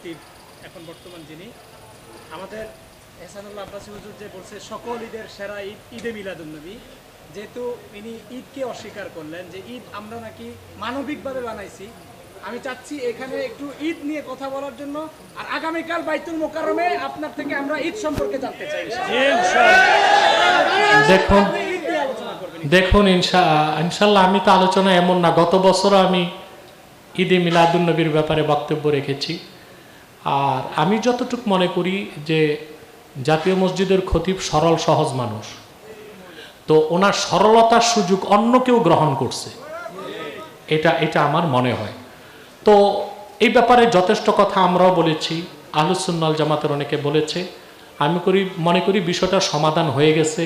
খতিব এখন বর্তমান যিনি আমাদের এহসানুল্লাহ আব্বাসী হুজুর যে বলছে সকল ঈদের সেরা ঈদ ঈদে মিলাদুন্নবী, যেহেতু ইনি ঈদকে অস্বীকার করলেন যে ঈদ আমরা নাকি মানবিকভাবে বানাইছি, আমি চাচ্ছি এখানে একটু ঈদ নিয়ে কথা বলার জন্য। আর আগামীকাল বাইতুল মোকাররমে আপনার থেকে আমরা ঈদ সম্পর্কে জানতে চাই। দেখুন ইনশাল্লাহ আমি তো আলোচনা এমন না, গত বছর আমি ঈদে মিলাদুন্নবীর ব্যাপারে বক্তব্য রেখেছি। আর আমি যতটুকু মনে করি যে জাতীয় মসজিদের খতিব সরল সহজ মানুষ, তো ওনার সরলতার সুযোগ অন্য কেউ গ্রহণ করছে, এটা আমার মনে হয়। তো এই ব্যাপারে যথেষ্ট কথা আমরাও বলেছি, আহলুস সুন্নাহ ওয়াল জামাতের অনেকে বলেছে। আমি মনে করি বিষয়টা সমাধান হয়ে গেছে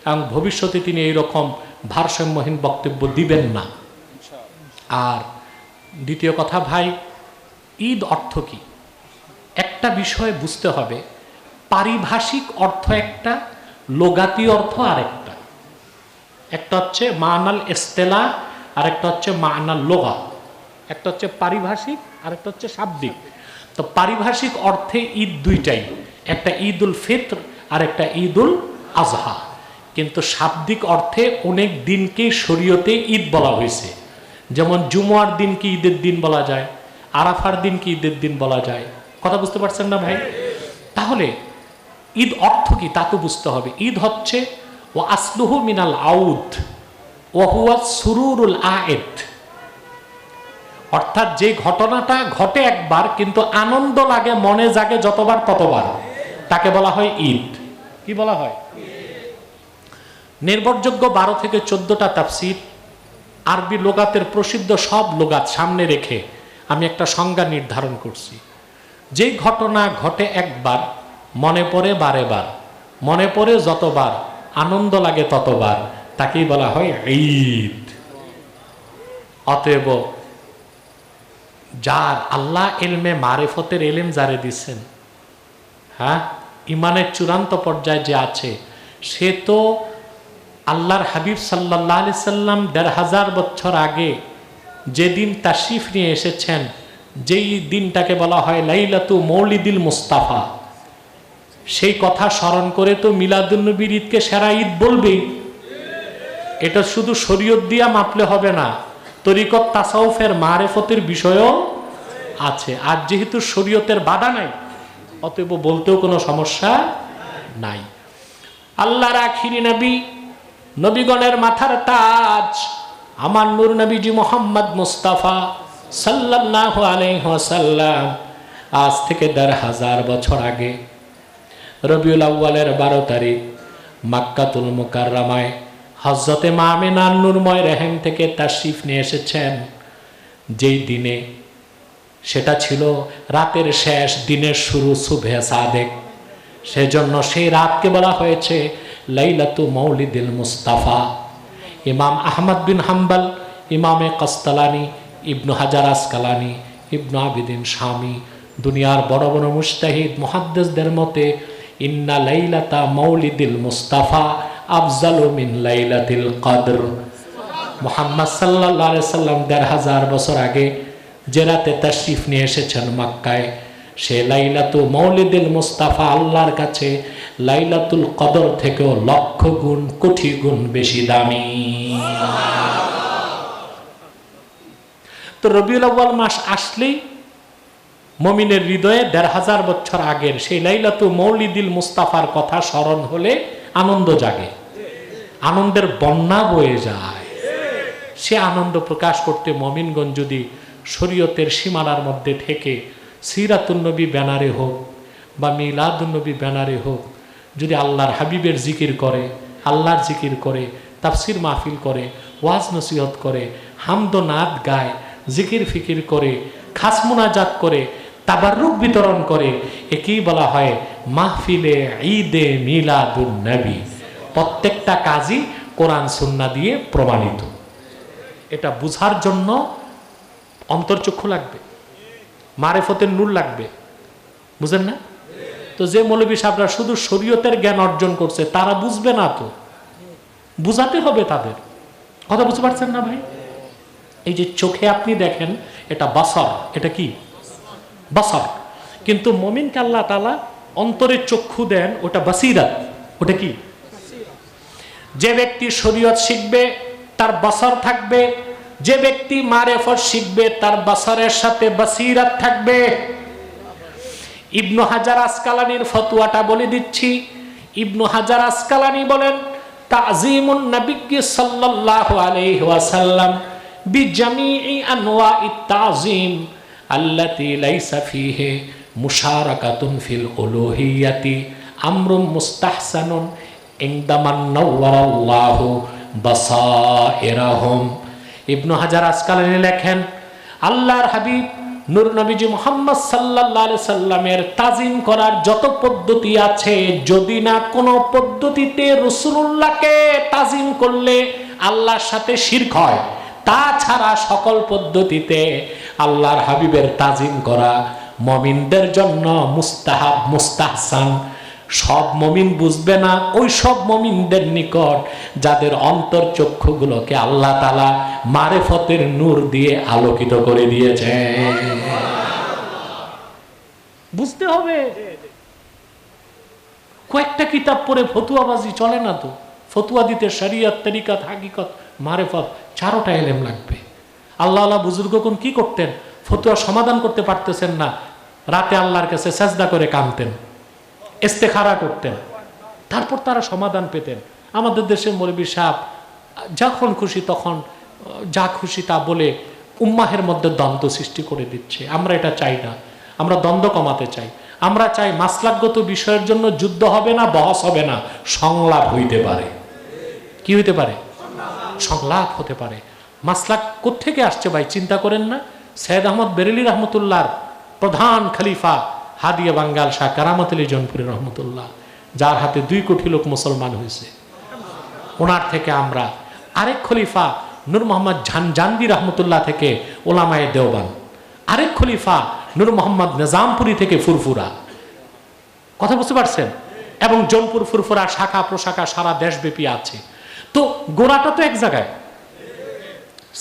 এবং ভবিষ্যতে তিনি এইরকম ভারসাম্যহীন বক্তব্য দিবেন না। আর দ্বিতীয় কথা ভাই, ঈদ অর্থ কি একটা বিষয় বুঝতে হবে। পারিভাষিক অর্থ একটা, লোগাতি অর্থ আরেকটা। একটা হচ্ছে মানাল ইস্তেলা, আরেকটা হচ্ছে মানাল লোগা। একটা হচ্ছে পারিভাষিক আর একটা হচ্ছে শাব্দিক। তো পারিভাষিক অর্থে ঈদ দুইটাই, একটা ঈদুল ফিত্র আর একটা ঈদুল আজহা। কিন্তু শাব্দিক অর্থে অনেক দিনকে শরীয়তে ঈদ বলা হয়েছে। যেমন জুমার দিনকে ঈদের দিন বলা যায়, আরাফার দিনকে ঈদের দিন বলা যায়। কথা বুঝতে পারছেন না ভাই? তাহলে ঈদ অর্থ কি তা তো বুঝতে হবে। ঈদ হচ্ছে ও আসলুহু মিনাল আউদ ও হুয়া সুরুরুল আয়েদ, অর্থাৎ যে ঘটনাটা ঘটে একবার কিন্তু আনন্দ লাগে, মনে জাগে যতবার ততবার, তাকে বলা হয় ঈদ। কি বলা হয়? নির্ভরযোগ্য 12 থেকে 14টা তাফসীর, আরবি লোগাতের প্রসিদ্ধ সব লোগাত সামনে রেখে আমি একটা সংজ্ঞা নির্ধারণ করছি। যে ঘটনা ঘটে একবার, মনে পড়ে বারে বার, মনে পড়ে যতবার, আনন্দ লাগে ততবার, তাকেই বলা হয় ঈদ। অতএব যার আল্লাহ ইলমে মারিফতের ইলম যারে দিচ্ছেন, হ্যাঁ, ইমানের চূড়ান্ত পর্যায়ে যে আছে, সে তো আল্লাহর হাবিব সাল্লাল্লাহু আলাইহি সাল্লাম ১৫০০ বছর আগে যেদিন তাশরিফ নিয়ে এসেছেন, যেই দিনটাকে বলা হয় লাইলাতু মৌলিদিল মুস্তাফা, সেই কথা স্মরণ করে তো মিলাদুন্নবীর ঈদকে সেরা ঈদ বলবেই। এটা শুধু শরীয়ত দিয়া মাপলে হবে না, তরিকত তাসাউফের মারেফতের বিষয়ও আছে। আর যেহেতু শরীয়তের বাধা নাই, অতএব বলতেও কোনো সমস্যা নাই। আল্লাহর আখিরি নবী, নবীগণের মাথার তাজ, আমার নূর নবীজি মোহাম্মদ মুস্তাফা সাল্লাল্লাহু আলাইহি ওয়াসাল্লাম আজ থেকে ১৫০০ বছর আগে রবিউল আউয়ালের ১২ তারিখ মক্কাতুল মুকাররমায় হযরতে মা আমিনার নূরময় রেহেম থেকে তাশরিফ নিয়ে এসেছেন। যেই দিনে, সেটা ছিল রাতের শেষ, দিনের শুরু, সুবহে সাদেক। সেজন্য সেই রাতকে বলা হয়েছে লাইলাতু মৌলিদিল মুস্তাফা। ইমাম আহমদ বিন হাম্বল, ইমামে কস্তালানি, ইবনু হাজার আসকালানি, ইবনু আবিদিন শামি, দুনিয়ার বড় বড় মুজতাহিদ মুহাদ্দিসদের মতে ইন্না লাইলাতা মৌলিদিল মুস্তাফা আফজালু মিন লাইলাতিল কদর। মুহাম্মদ সাল্লাল্লাহু আলাইহি সাল্লাম ১৫০০ বছর আগে যে রাতে তাশরিফ নিয়ে এসেছেন মক্কায়, সে লাইলাতু মৌলিদিল মুস্তাফা আল্লাহর কাছে লাইলাতুল কদর থেকেও লক্ষ গুণ, কোটি গুণ বেশি দামি। তো রবিউল আউয়াল মাস আসলেই মুমিনের হৃদয়ে ১৫০০ বছর আগের সেই লাইলাতু মৌলিদিল মুস্তাফার কথা স্মরণ হলে আনন্দ জাগে, আনন্দের বন্যা বয়ে যায়। সে আনন্দ প্রকাশ করতে মুমিনগণ যদি শরীয়তের সীমানার মধ্যে থেকে সিরাতুন নবী ব্যানারে হোক বা মিলাদুন নবী ব্যানারে হোক, যদি আল্লাহর হাবিবের জিকির করে, আল্লাহর জিকির করে, তাফসির মাহফিল করে, ওয়াজ নসিহত করে, হামদ নাত গায়, জিকির ফিকির করে, খাস মুনাজাত করে, তাবাররুক বিতরণ করে, একেই বলা হয় মাহফিলে ঈদে মিলাদুন নবী। প্রত্যেকটা কাজই কোরআন সুন্নাহ দিয়ে প্রমাণিত। এটা বুঝার জন্য অন্তর্চক্ষু লাগবে, মারিফতের নূর লাগবে, বুঝেন না? তো যে মৌলবী সাহেবরা শুধু শরীয়তের জ্ঞান অর্জন করছে, তারা বুঝবে না, তো বুঝাতে হবে তাদের। কথা বুঝতে পারছেন না ভাই? এই যে চোখে আপনি দেখেন, এটা বাসার, এটা কি বাসার, কিন্তু মুমিনকে আল্লাহ তাআলা অন্তরের চক্ষু দেন, ওটা বাসিরাত। ওটা কি? যে ব্যক্তি শরীয়ত শিখবে তার বসর থাকবে, যে ব্যক্তি মারেফত শিখবে তার বসরের সাথে বাসিরাত থাকবে। ইবনু হাজার আসকালানির ফতোয়াটা বলে দিচ্ছি। ইবনু হাজার আসকালানি বলেন, তাযীমুন নবী সাল্লাল্লাহু আলাইহি ওয়াসাল্লাম বিজামিই আনওয়াইত তাযীম আল্লাতী লাইসা ফীহি মুশারাকাতুন ফিল উলুহিয়্যাতি আমরুম মুস্তাহসানুন ইনদামান নাওয়ারাল্লাহু বাসাইরাহুম। ইবনু হাজার আসকালানি লেখেন, আল্লাহর হাবিব নূর নবীজি মুহাম্মদ সাল্লাল্লাহু আলাইহি সাল্লামের তাজিম করার যত পদ্ধতি আছে, যদি না কোনো পদ্ধতিতে রাসূলুল্লাহকে তাজিম করলে আল্লাহর সাথে শিরক হয়, তাছাড়া সকল পদ্ধতিতে আল্লাহর হাবিবের তাজিম করা মুমিনদের জন্য মুস্তাহাব, মুস্তাহসান। সব মুমিন বুঝবে না, ওই সব মুমিনদের নিকট যাদের অন্তর চক্ষুগুলোকে আল্লাহ তাআলা মারেফতের নূর দিয়ে আলোকিত করে দিয়েছে। বুঝতে হবে। কয়েকটা কিতাব পড়ে ফতুয়াবাজি চলে না তো। ফতুয়া দিতে শরিয়ত, তরিকত, হাকিকত, মারেফত চারোটা ইলম লাগবে। আল্লাহ বুজুর্গগণ কি করতেন? ফতুয়া সমাধান করতে পারতেছেন না, রাতে আল্লাহর কাছে সাজদা করে কাঁদতেন, ইস্তেখারা করতেন, তারপর তারা সমাধান পেতেন। আমাদের দেশের মৌলবী সাহেব যখন খুশি তখন যা খুশি তা বলে উম্মাহের মধ্যে দ্বন্দ্ব সৃষ্টি করে দিচ্ছে। আমরা এটা চাই না, আমরা দ্বন্দ্ব কমাতে চাই। আমরা চাই মাসলাকগত বিষয়ের জন্য যুদ্ধ হবে না, বহস হবে না, সংলাপ হইতে পারে। কি হইতে পারে? সংলাপ হতে পারে। মাসলাক কোত্থেকে আসছে ভাই চিন্তা করেন না? সৈয়দ আহমদ বেরেলী রহমতুল্লাহর প্রধান খলিফা হাদিয়া বাঙ্গাল শাহ কারামত আলী জৌনপুরী রহমতুল্লাহ, যার হাতে 2 কোটি লোক মুসলমান হয়েছে, ওনার থেকে আমরা আরেক খলিফা নূর মোহাম্মদ জানজান্দি রহমতুল্লাহ থেকে ওলামায়ে দেওবান, আরেক খলিফা নূর মোহাম্মদ নিজামপুরি থেকে ফুরফুরা। কথা বুঝতে পারছেন? এবং জৌনপুর ফুরফুরা শাখা প্রশাখা সারা দেশব্যাপী আছে। তো গোড়াটা তো এক জায়গায়,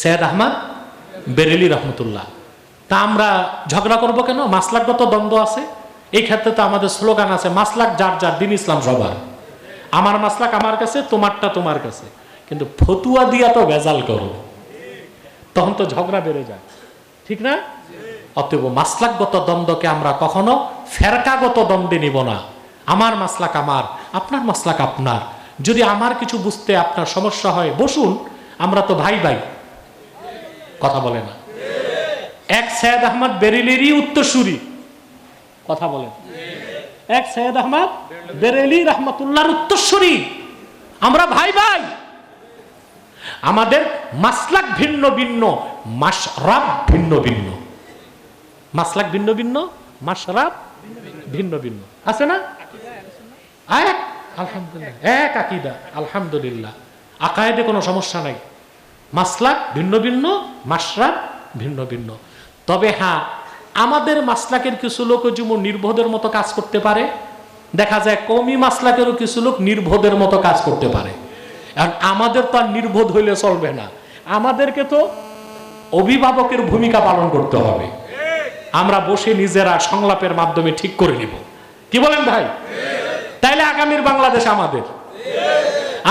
সৈয়দ আহমদ বেরেলী রহমতুল্লাহ। তা আমরা ঝগড়া করবো কেন? মাসলাকগত দ্বন্দ্ব আছে। এই ক্ষেত্রে তো আমাদের স্লোগান আছে, মাসলাক যার যার, দিন ইসলাম সবার। আমার মাসলাক আমার কাছে, তোমারটা তোমার কাছে। কিন্তু ফতুয়া দিয়া তো ভেজাল করো, তখন তো ঝগড়া বেড়ে যায়, ঠিক না? অতএব মাসলাকগত দ্বন্দ্বকে আমরা কখনো ফেরকাগত দ্বন্দ্বে নিব না। আমার মাসলাক আমার, আপনার মাসলাক আপনার। যদি আমার কিছু বুঝতে আপনার সমস্যা হয়, বসুন, আমরা তো ভাই ভাই। কথা বলে না? এক সৈয়দ আহমদ বেরেলিরই উত্তরসূরি, কথা বলেন, এক সৈয়দ আহমদ বেরেলী রহমতুল্লাহর উত্তরসূরি। আমরা ভাই ভাই। আমাদের মাসলাক ভিন্ন ভিন্ন, মাশরাব ভিন্ন ভিন্ন। মাসলাক ভিন্ন ভিন্ন, মাশরাব ভিন্ন ভিন্ন, আছে না? এক আলহামদুলিল্লাহ, এক আকীদা আলহামদুলিল্লাহ, আকায়েদে কোনো সমস্যা নাই। মাসলাক ভিন্ন ভিন্ন, মাশরাব ভিন্ন ভিন্ন। তবে হ্যাঁ, আমাদের মাসলাকের কিছু লোক যেমন নির্বোধের মতো কাজ করতে পারে, দেখা যায় কওমি মাসলাকেরও কিছু লোক নির্বোধের মতো কাজ করতে পারে। আর আমাদের তো আর নির্বোধ হইলে চলবে না, আমাদেরকে তো অভিভাবকের ভূমিকা পালন করতে হবে। আমরা বসে নিজেরা সংলাপের মাধ্যমে ঠিক করে নিব। কি বলেন ভাই? তাইলে আগামীর বাংলাদেশ আমাদের।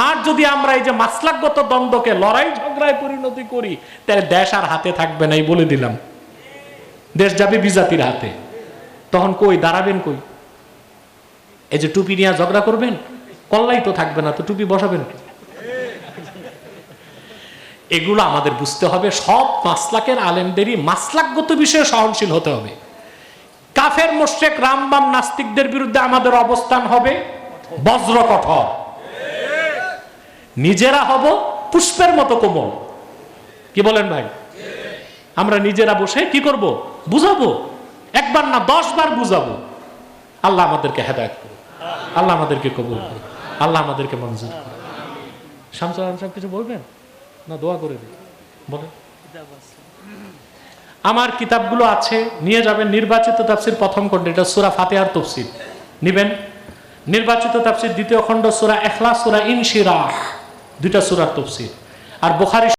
আর যদি আমরা এই যে মাসলাকগত দ্বন্দ্বকে লড়াই ঝগড়ায় পরিণতি করি, তাহলে দেশ আর হাতে থাকবে না, এই বলে দিলাম। দেশ যাবে বিজাতির হাতে। তখন কই দাঁড়াবেন? কই? এই যে টুপি নিয়ে ঝগড়া করবেন, কল্লাই তো থাকবে না, তো টুপি বসাবেন কি? এগুলো আমাদের বুঝতে হবে। সব মাসলাকের আলেমদেরই মাসলাকগত বিষয়ে সহনশীল হতে হবে। কাফের মুশরিক রামবাম নাস্তিকদের বিরুদ্ধে আমাদের অবস্থান হবে বজ্র কঠোর। নিজেরা হব পুষ্পের মতো কোমল। কি বলেন ভাই? আমরা নিজেরা বসে কি করব? বুঝাবো। একবার না 10 বার বুঝাবো। আল্লাহ আমাদেরকে হেদায়েত করুন, আল্লাহ আমাদেরকে কবুল করুন, আল্লাহ আমাদেরকে মঞ্জুর করুন। শামসুল আলম সাহেব কিছু বলবেন না? দোয়া করে দিন, বলেন। আমার কিতাবগুলো আছে, নিয়ে যাবেন। নির্বাচিত তাফসীর প্রথম খণ্ড, এটা সূরা ফাতিহার তাফসীর নেবেন। নির্বাচিত তাফসীর দ্বিতীয় খণ্ড সূরা ইখলাস, সূরা ইনশিরাহ, 2টা সূরার তাফসীর। আর বুখারী